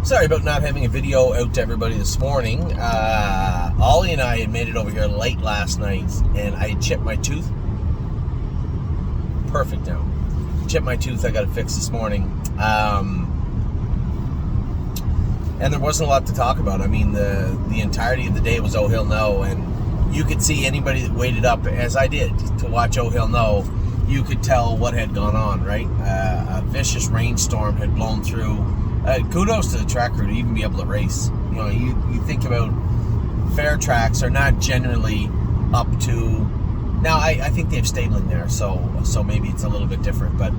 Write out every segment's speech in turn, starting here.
Sorry about not having a video out to everybody this morning. Ollie and I had made it over here late last night, and I had chipped my tooth. Perfect now. Chipped my tooth, I got it fixed this morning. And there wasn't a lot to talk about. I mean, the entirety of the day was Oh He'll Know, and you could see anybody that waited up, as I did, to watch Oh He'll Know, you could tell what had gone on, right? A vicious rainstorm had blown through. Kudos to the track crew to even be able to race. You know, you think about fair tracks are not generally up to. Now, I think they have stabling there, so maybe it's a little bit different. But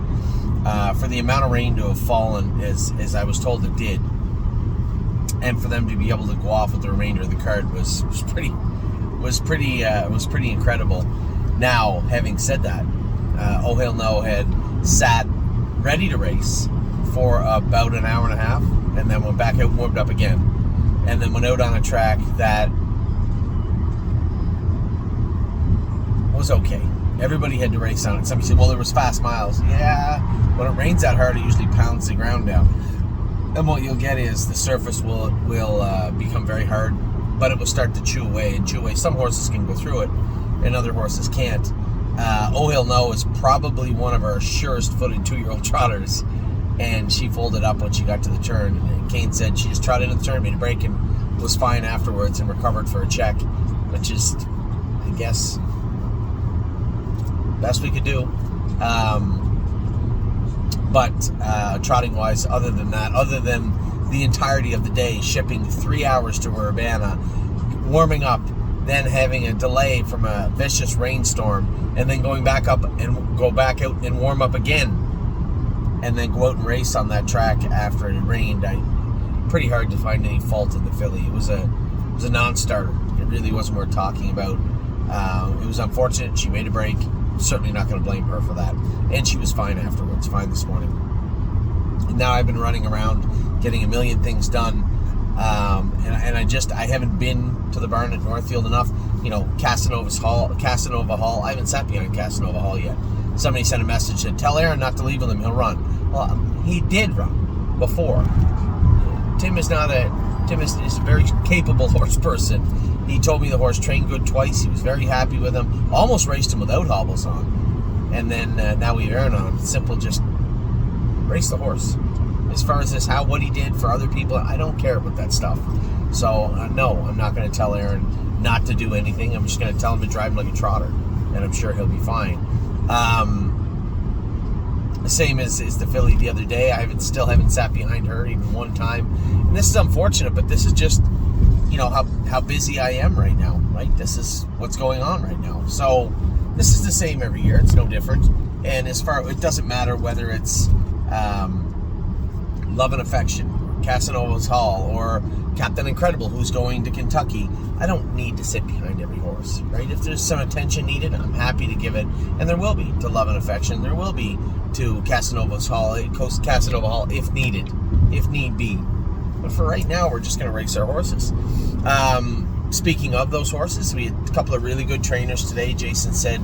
for the amount of rain to have fallen, as I was told it did, and for them to be able to go off with the remainder of the card was pretty incredible. Now, having said that, Oh He'll Know had sat ready to race for about an hour and a half, and then went back out and warmed up again, and then went out on a track that was okay. Everybody had to race on it. Somebody said, well, there was fast miles. Yeah, when it rains that hard, it usually pounds the ground down, and what you'll get is the surface will become very hard, but it will start to chew away. Some horses can go through it, and other horses can't. Oh He'll Know is probably one of our surest footed 2-year-old trotters, and she folded up when she got to the turn. And Kane said she just trotted into the turn, made a break, and was fine afterwards and recovered for a check, which is, I guess, best we could do. But trotting wise, other than the entirety of the day, shipping 3 hours to Urbana, warming up, then having a delay from a vicious rainstorm, and then going back up and go back out and warm up again, and then go out and race on that track after it rained. Pretty hard to find any fault in the filly. It was a non-starter. It really wasn't worth talking about. It was unfortunate. She made a break. Certainly not going to blame her for that. And she was fine afterwards. Fine this morning. And now I've been running around getting a million things done. And I haven't been to the barn at Northfield enough. You know, Casanova Hall. I haven't sat behind Casanova Hall yet. Somebody sent a message that tell Aaron not to leave with him, he'll run. Well, he did run before. Tim is a very capable horse person. He told me the horse trained good twice. He was very happy with him. Almost raced him without hobbles on. And then now we have Aaron on him. It's simple, just race the horse. As far as what he did for other people, I don't care about that stuff. So, no, I'm not going to tell Aaron not to do anything. I'm just going to tell him to drive him like a trotter, and I'm sure he'll be fine. The same as the filly the other day. I still haven't sat behind her even one time. And this is unfortunate, but this is just, you know, how busy I am right now, right? This is what's going on right now. So this is the same every year. It's no different. And it doesn't matter whether it's Love and Affection, Casanova's Hall, or Captain Incredible, who's going to Kentucky. I don't need to sit behind every horse, right? If there's some attention needed, I'm happy to give it, and there will be to Love and Affection. There will be to Casanova Hall if needed, if need be. But for right now, we're just going to race our horses. Speaking of those horses, we had a couple of really good trainers today. Jason said,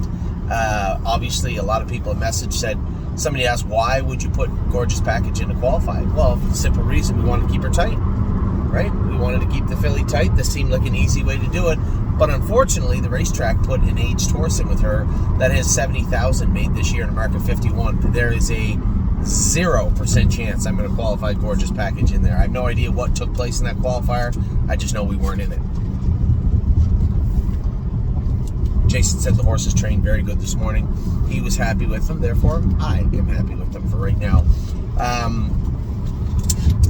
obviously, a lot of people have messaged said. Somebody asked, why would you put Gorgeous Package into qualified? Well, for the simple reason we wanted to keep her tight, right? We wanted to keep the filly tight. This seemed like an easy way to do it. But unfortunately, the racetrack put an aged horse in with her that has 70,000 made this year in a mark of 51. There is a 0% chance I'm going to qualify Gorgeous Package in there. I have no idea what took place in that qualifier. I just know we weren't in it. Jason said the horses trained very good this morning. He was happy with them, therefore I am happy with them for right now.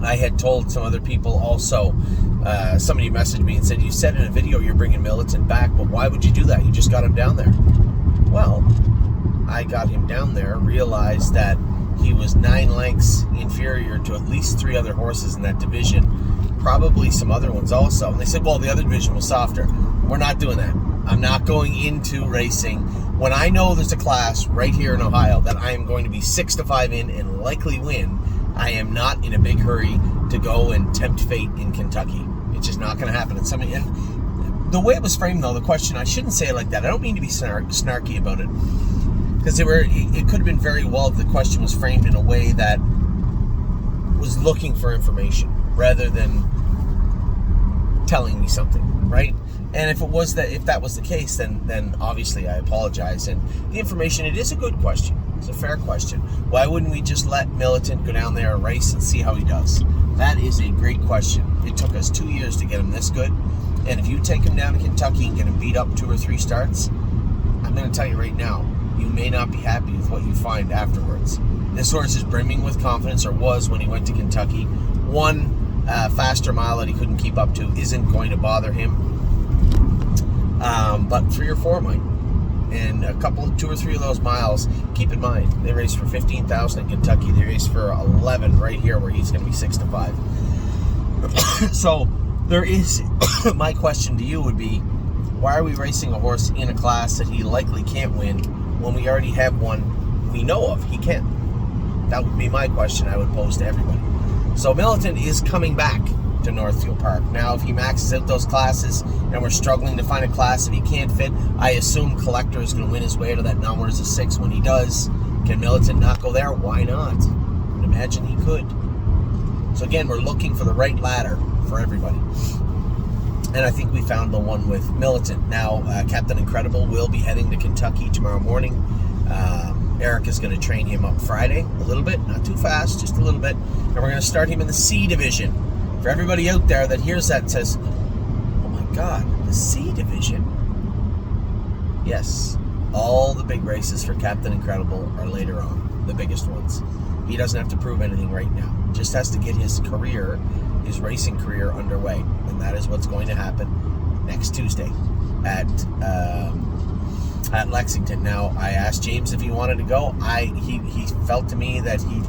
I had told some other people also, somebody messaged me and said, you said in a video you're bringing Militant back, but why would you do that? You just got him down there. Well, I got him down there, realized that he was 9 lengths inferior to at least 3 other horses in that division, probably some other ones also. And they said, well, the other division was softer. We're not doing that. I'm not going into racing when I know there's a class right here in Ohio that I am going to be 6-5 in and likely win. I am not in a big hurry to go and tempt fate in Kentucky. It's just not going to happen. And the way it was framed, though, the question, I shouldn't say it like that. I don't mean to be snarky about it, because it could have been very well the question was framed in a way that was looking for information. rather than telling me something, right? And if that was the case, then obviously I apologize. And the information, it is a good question. It's a fair question. Why wouldn't we just let Militant go down there and race and see how he does? That is a great question. It took us 2 years to get him this good. And if you take him down to Kentucky and get him beat up 2 or 3 starts, I'm going to tell you right now, you may not be happy with what you find afterwards. This horse is brimming with confidence, or was when he went to Kentucky. One faster mile that he couldn't keep up to isn't going to bother him. But 3 or 4 might. And 2 or 3 of those miles, keep in mind, they race for $15,000 in Kentucky. They race for 11 right here, where he's going to be 6 to 5. So there is, my question to you would be, why are we racing a horse in a class that he likely can't win when we already have one we know of he can? That would be my question I would pose to everybody. So Militant is coming back to Northfield Park. Now, if he maxes out those classes and we're struggling to find a class that he can't fit, I assume Collector is going to win his way to that numbers of 6 when he does. Can Militant not go there? Why not? I would imagine he could. So again, we're looking for the right ladder for everybody. And I think we found the one with Militant. Now, Captain Incredible will be heading to Kentucky tomorrow morning. Eric is going to train him up Friday a little bit, not too fast, just a little bit. And we're going to start him in the C division. For everybody out there that hears that and says, oh my God, the C division? Yes, all the big races for Captain Incredible are later on, the biggest ones. He doesn't have to prove anything right now. Just has to get his racing career underway. And that is what's going to happen next Tuesday at Lexington. Now, I asked James if he wanted to go. He felt to me that he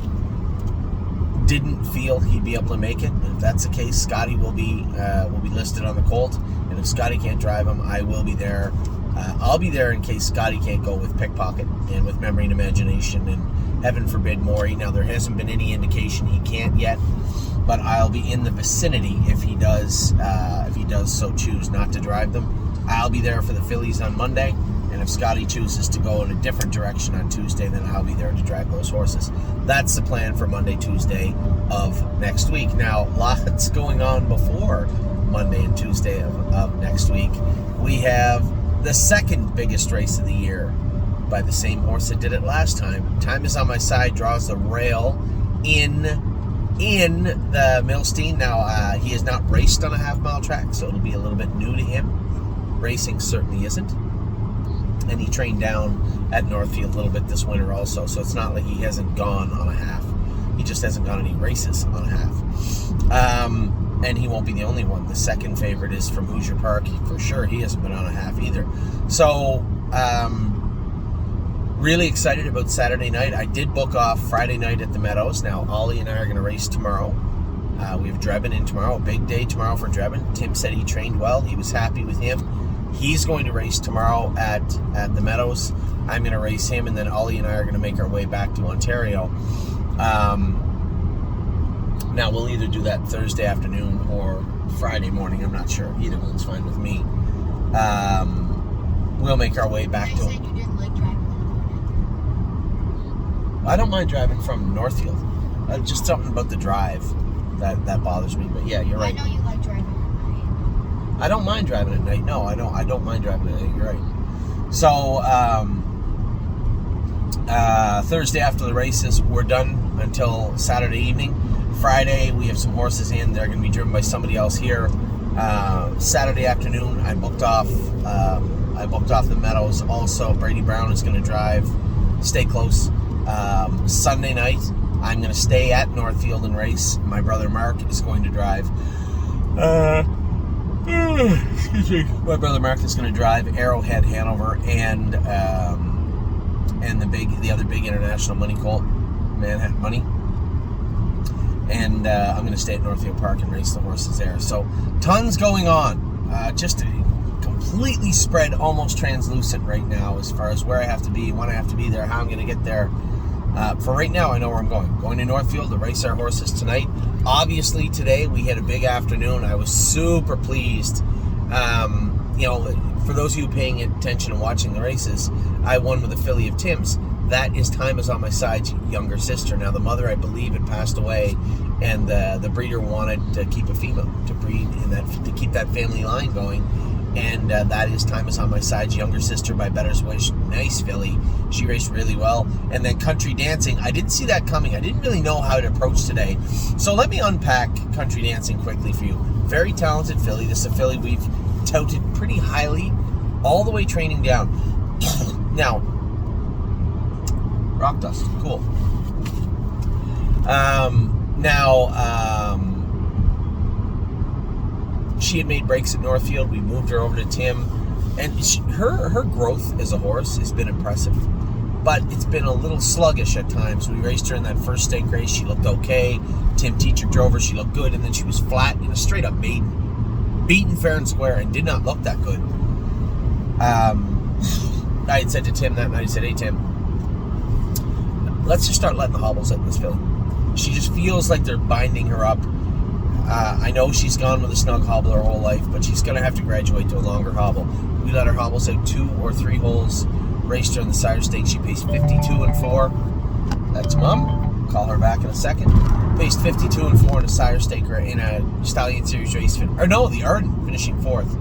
didn't feel he'd be able to make it. If that's the case, Scotty will be listed on the Colt, and if Scotty can't drive him, I will be there. I'll be there in case Scotty can't go with Pickpocket and with Memory and Imagination, and heaven forbid Maury. Now, there hasn't been any indication he can't yet, but I'll be in the vicinity if he does so choose not to drive them. I'll be there for the fillies on Monday. And if Scotty chooses to go in a different direction on Tuesday, then I'll be there to drive those horses. That's the plan for Monday, Tuesday of next week. Now, lots going on before Monday and Tuesday of next week. We have the second biggest race of the year by the same horse that did it last time. Time Is on My Side draws the rail in the Milstein. Now, he has not raced on a half-mile track, so it'll be a little bit new to him. Racing certainly isn't. And he trained down at Northfield a little bit this winter also, so it's not like he hasn't gone on a half. He just hasn't gone any races on a half. And he won't be the only one. The second favorite is from Hoosier Park. For sure, he hasn't been on a half either. So, really excited about Saturday night. I did book off Friday night at the Meadows. Now, Ollie and I are going to race tomorrow. We have Drebin in tomorrow, a big day tomorrow for Drebin. Tim said he trained well. He was happy with him. He's going to race tomorrow at the Meadows. I'm going to race him, and then Ollie and I are going to make our way back to Ontario. Now, we'll either do that Thursday afternoon or Friday morning. I'm not sure. Either one's fine with me. We'll make our way back to... You said you didn't like driving in the morning. I don't mind driving from Northfield. Just something about the drive that bothers me. But yeah, you're right. I know you like driving at night. I don't mind driving at night. No, I don't mind driving at night. You're right. So, Thursday after the races, we're done until Saturday evening. Friday, we have some horses in. They're going to be driven by somebody else here. Saturday afternoon, I booked off the Meadows. Also, Brady Brown is going to drive. Stay close. Sunday night, I'm going to stay at Northfield and race. My brother Mark is going to drive. Excuse me. My brother Mark is going to drive Arrowhead, Hanover, and the other big international money colt, Manhattan Money. And I'm going to stay at Northfield Park and race the horses there. So tons going on. Just completely spread, almost translucent right now as far as where I have to be, when I have to be there, how I'm going to get there. For right now, I know where I'm going. Going to Northfield to race our horses tonight. Obviously, today we had a big afternoon. I was super pleased. For those of you paying attention and watching the races, I won with a filly of Tim's. That is Time Is on My Side's younger sister. Now, the mother, I believe, had passed away and the breeder wanted to keep a female to breed to keep that family line going. And that is Time Is On My Side's younger sister by Better's Wish. Nice filly. She raced really well. And then Country Dancing, I didn't see that coming. I didn't really know how to approach today. So let me unpack Country Dancing quickly for you. Very talented filly. This is a filly we've touted pretty highly, all the way training down. Now, rock dust, cool. She had made breaks at Northfield. We moved her over to Tim, and her growth as a horse has been impressive, but it's been a little sluggish at times. We raced her in that first stake race. She looked okay. Tim Teacher drove her. She looked good, and then she was flat in a straight up maiden, beaten fair and square, and did not look that good. I had said to Tim that night, I said, "Hey Tim, let's just start letting the hobbles out in this filly. She just feels like they're binding her up. I know she's gone with a snug hobble her whole life, but she's going to have to graduate to a longer hobble." We let her hobbles out 2 or 3 holes, raced her in the Sire Stakes. She paced 52-4. That's Mom. Call her back in a second. Paced 52-4 in a Sire Stake in a Stallion Series race. Or no, the Arden, finishing 4th.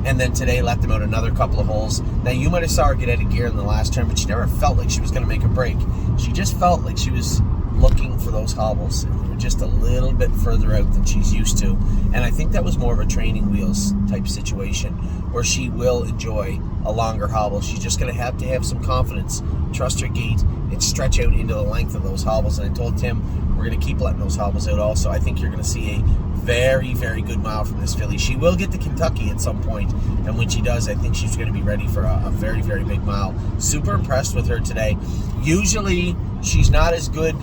And then today let them out another couple of holes. Now you might have saw her get out of gear in the last turn, but she never felt like she was going to make a break. She just felt like she was looking for those hobbles, and they were just a little bit further out than she's used to. And I think that was more of a training wheels type situation, where she will enjoy a longer hobble. She's just going to have some confidence, trust her gait, and stretch out into the length of those hobbles. And I told Tim we're going to keep letting those hobbles out also. I think you're going to see a very, very good mile from this filly. She will get to Kentucky at some point, and when she does, I think she's going to be ready for a very, very big mile. Super impressed with her today. Usually she's not as good.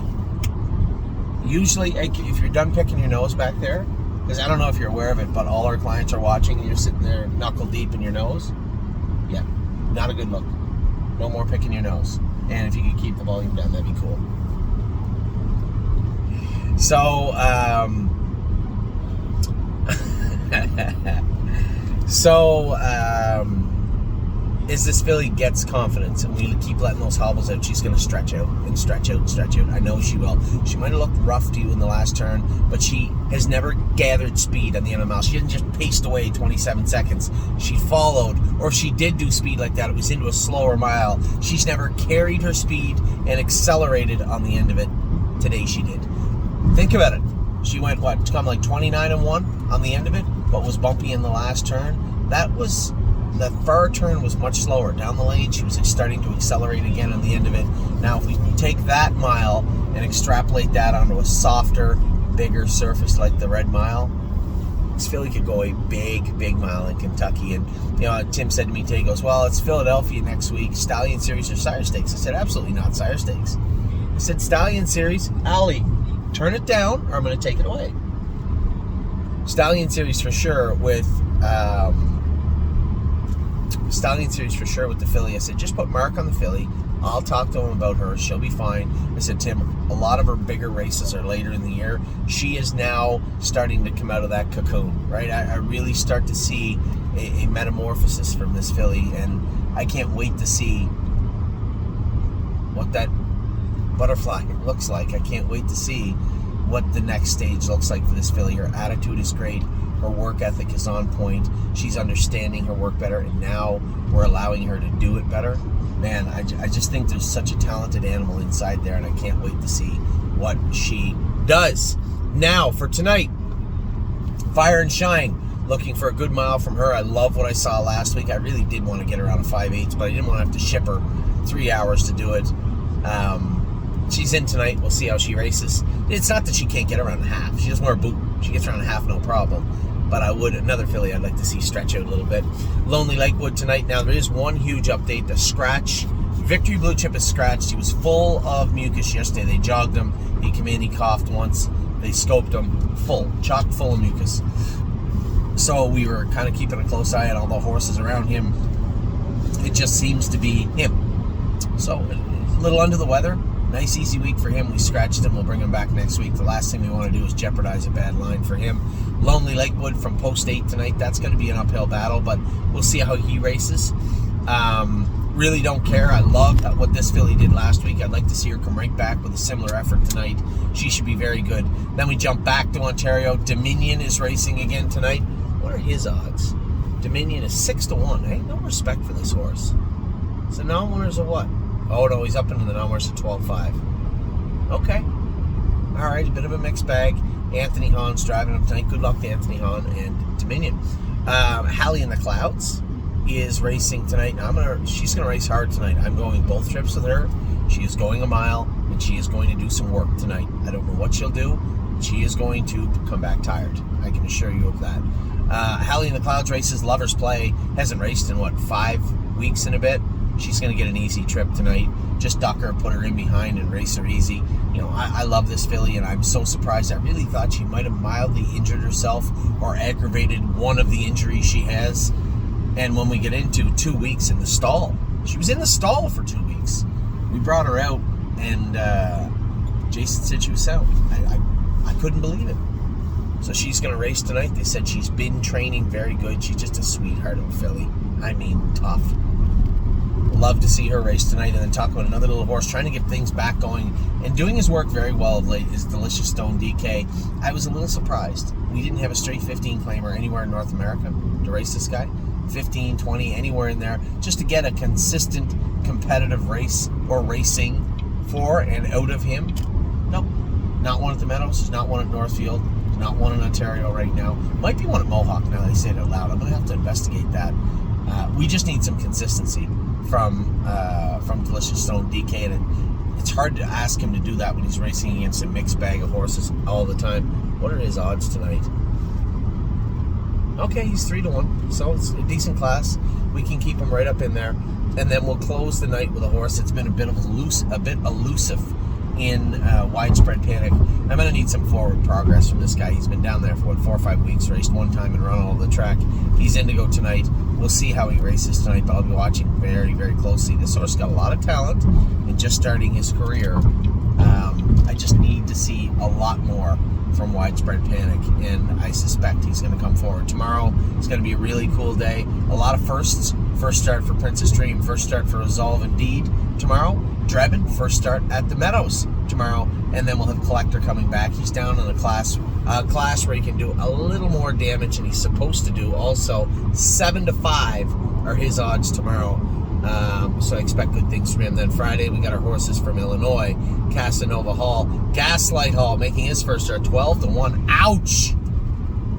Usually, if you're done picking your nose back there, because I don't know if you're aware of it, but all our clients are watching and you're sitting there knuckle deep in your nose. Yeah, not a good look. No more picking your nose. And if you could keep the volume down, that'd be cool. So, as this filly gets confidence and we keep letting those hobbles out, she's going to stretch out and stretch out and stretch out. I know she will. She might have looked rough to you in the last turn, but she has never gathered speed on the end of the mile. She didn't just paced away 27 seconds. She followed, or if she did do speed like that, it was into a slower mile. She's never carried her speed and accelerated on the end of it. Today she did. Think about it. She went, what, come like 29-1 on the end of it, but was bumpy in the last turn. The far turn was much slower. Down the lane, she was starting to accelerate again on the end of it. Now, if we take that mile and extrapolate that onto a softer, bigger surface like the Red Mile, this filly could go a big, big mile in Kentucky. And, Tim said to me today, he goes, well, it's Philadelphia next week. Stallion Series or Sire Stakes? I said, absolutely not Sire Stakes. I said, Stallion Series, Allie, turn it down or I'm going to take it away. Stallion Series for sure with the filly. I said, just put Mark on the filly. I'll talk to him about her. She'll be fine. I said, Tim, a lot of her bigger races are later in the year. She is now starting to come out of that cocoon, right? I really start to see a metamorphosis from this filly, and I can't wait to see what that butterfly looks like. I can't wait to see what the next stage looks like for this filly. Her attitude is great. Her work ethic is on point. She's understanding her work better, and now we're allowing her to do it better. Man, I just think there's such a talented animal inside there, and I can't wait to see what she does. Now, for tonight, Fire and Shine. Looking for a good mile from her. I love what I saw last week. I really did want to get her on a 5/8, but I didn't want to have to ship her 3 hours to do it. She's in tonight. We'll see how she races. It's not that she can't get around a half. She doesn't wear a boot. She gets around a half, no problem. But another filly I'd like to see stretch out a little bit. Lonely Lakewood tonight. Now, there is one huge update. The scratch. Victory Blue Chip is scratched. He was full of mucus yesterday. They jogged him. He came in. He coughed once. They scoped him. Chock full of mucus. So we were kind of keeping a close eye on all the horses around him. It just seems to be him. So, a little under the weather. Nice, easy week for him. We scratched him. We'll bring him back next week. The last thing we want to do is jeopardize a bad line for him. Lonely Lakewood from Post 8 tonight. That's going to be an uphill battle, but we'll see how he races. Really don't care. I love what this filly did last week. I'd like to see her come right back with a similar effort tonight. She should be very good. Then we jump back to Ontario. Dominion is racing again tonight. What are his odds? Dominion is 6-1. Hey, no respect for this horse. So non-winners of what? Oh no, he's up into the non-winners at 12-5. Okay. All right, a bit of a mixed bag. Anthony Hahn's driving him tonight. Good luck to Anthony Hahn and Dominion. Hallie in the Clouds is racing tonight. She's gonna race hard tonight. I'm going both trips with her. She is going a mile, and she is going to do some work tonight. I don't know what she'll do. She is going to come back tired. I can assure you of that. Hallie in the Clouds races Lover's Play. Hasn't raced in 5 weeks and a bit. She's going to get an easy trip tonight. Just duck her, put her in behind, and race her easy. I love this filly, and I'm so surprised. I really thought she might have mildly injured herself or aggravated one of the injuries she has. And when we get into 2 weeks in the stall, she was in the stall for 2 weeks. We brought her out, and Jason said she was sound. I couldn't believe it. So she's going to race tonight. They said she's been training very good. She's just a sweetheart of a filly. I mean, tough. Love to see her race tonight. And then talk about another little horse trying to get things back going and doing his work very well of late is Delicious Stone DK. I was a little surprised. We didn't have a straight 15 claimer anywhere in North America to race this guy. 15, 20, anywhere in there, just to get a consistent competitive race or racing for and out of him. Nope. Not one at the Meadows, not one at Northfield, not one in Ontario right now. Might be one at Mohawk now that I say it out loud. I'm going to have to investigate that. We just need some consistency from Delicious Stone DK, and it's hard to ask him to do that when he's racing against a mixed bag of horses all the time. What are his odds tonight? Okay, he's 3-1, so it's a decent class. We can keep him right up in there, and then we'll close the night with a horse that's been a bit elusive in Widespread Panic. I'm going to need some forward progress from this guy. He's been down there for 4 or 5 weeks, raced one time and run all the track. He's Indigo tonight. We'll see how he races tonight, but I'll be watching very, very closely. This horse got a lot of talent and just starting his career. I just need to see a lot more from Widespread Panic, and I suspect he's going to come forward. Tomorrow is going to be a really cool day. A lot of firsts. First start for Princess Dream, first start for Resolve Indeed tomorrow. Drebin, first start at the Meadows tomorrow, and then we'll have Collector coming back. He's down in a class where he can do a little more damage than he's supposed to do. Also, 7-5 are his odds tomorrow. So I expect good things from him. Then Friday, we got our horses from Illinois. Casanova Hall. Gaslight Hall making his first start, 12-1. Ouch!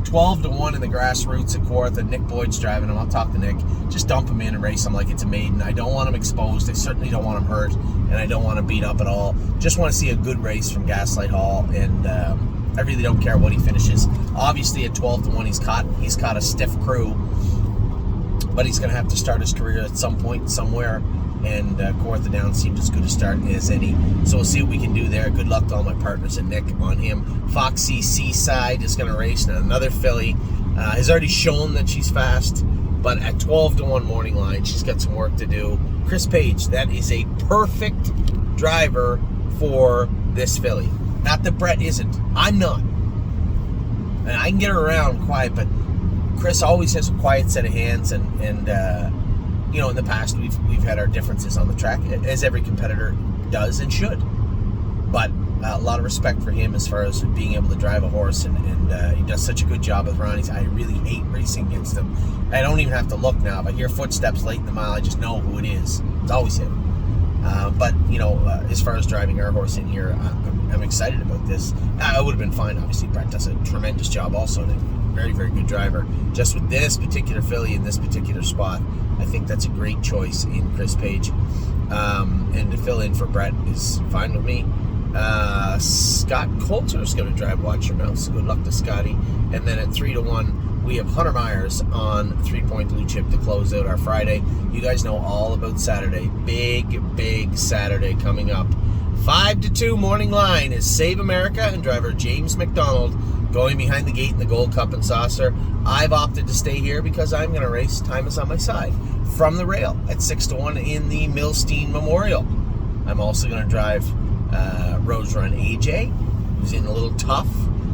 12-1 in the grassroots at Kawartha. Nick Boyd's driving him. I'll talk to Nick. Just dump him in and race him like it's a maiden. I don't want him exposed. I certainly don't want him hurt, and I don't want him beat up at all. Just want to see a good race from Gaslight Hall, and I really don't care what he finishes. Obviously, at 12-1, he's caught a stiff crew, but he's going to have to start his career at some point, somewhere, and Kawartha Downs seemed as good a start as any. So we'll see what we can do there. Good luck to all my partners and Nick on him. Foxy Seaside is going to race. Now, another filly has already shown that she's fast, but at 12-1 morning line, she's got some work to do. Chris Page, that is a perfect driver for this filly. Not that Brett isn't. I'm not. And I can get her around quiet, but Chris always has a quiet set of hands, and in the past we've had our differences on the track, as every competitor does and should. But a lot of respect for him as far as being able to drive a horse, and he does such a good job with Ronnie's. I really hate racing against him. I don't even have to look now. If I hear footsteps late in the mile, I just know who it is. It's always him. But as far as driving our horse in here, I'm excited about this. I would have been fine. Obviously, Brett does a tremendous job also. Very, very good driver. Just with this particular filly in this particular spot, I think that's a great choice in Chris Page. And to fill in for Brett is fine with me. Scott Coulter is going to drive Watch Your Mouth, so good luck to Scotty. And then at 3-1, we have Hunter Myers on 3-point blue chip to close out our Friday. You guys know all about Saturday. Big, big Saturday coming up. 5-2 morning line is Save America and driver James McDonald going behind the gate in the Gold Cup and Saucer. I've opted to stay here because I'm going to race. Time is on my side. From the rail at 6-1 in the Milstein Memorial. I'm also going to drive Rose Run AJ, who's in a little tough,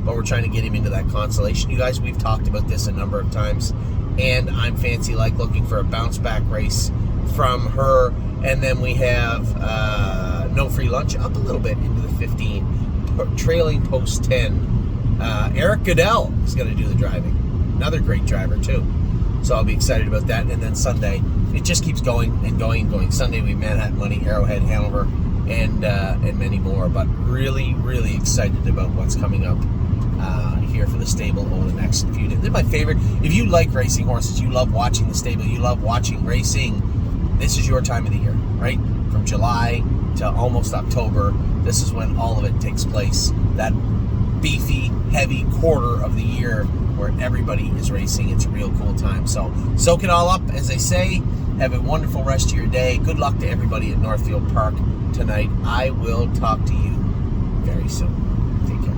but we're trying to get him into that consolation. You guys, we've talked about this a number of times, and I'm fancy like looking for a bounce back race from her. And then we have no free lunch up a little bit into the 15, trailing post 10. Eric Goodell is going to do the driving. Another great driver too. So I'll be excited about that. And then Sunday, it just keeps going and going and going. Sunday we have Manhattan Money, Arrowhead, Hanover, and many more. But really, really excited about what's coming up here for the stable over the next few days. They're my favorite. If you like racing horses, you love watching the stable, you love watching racing, this is your time of the year, right? From July to almost October, this is when all of it takes place. That beefy, heavy quarter of the year where everybody is racing. It's a real cool time. So soak it all up, as they say. Have a wonderful rest of your day. Good luck to everybody at Northfield Park tonight. I will talk to you very soon. Take care.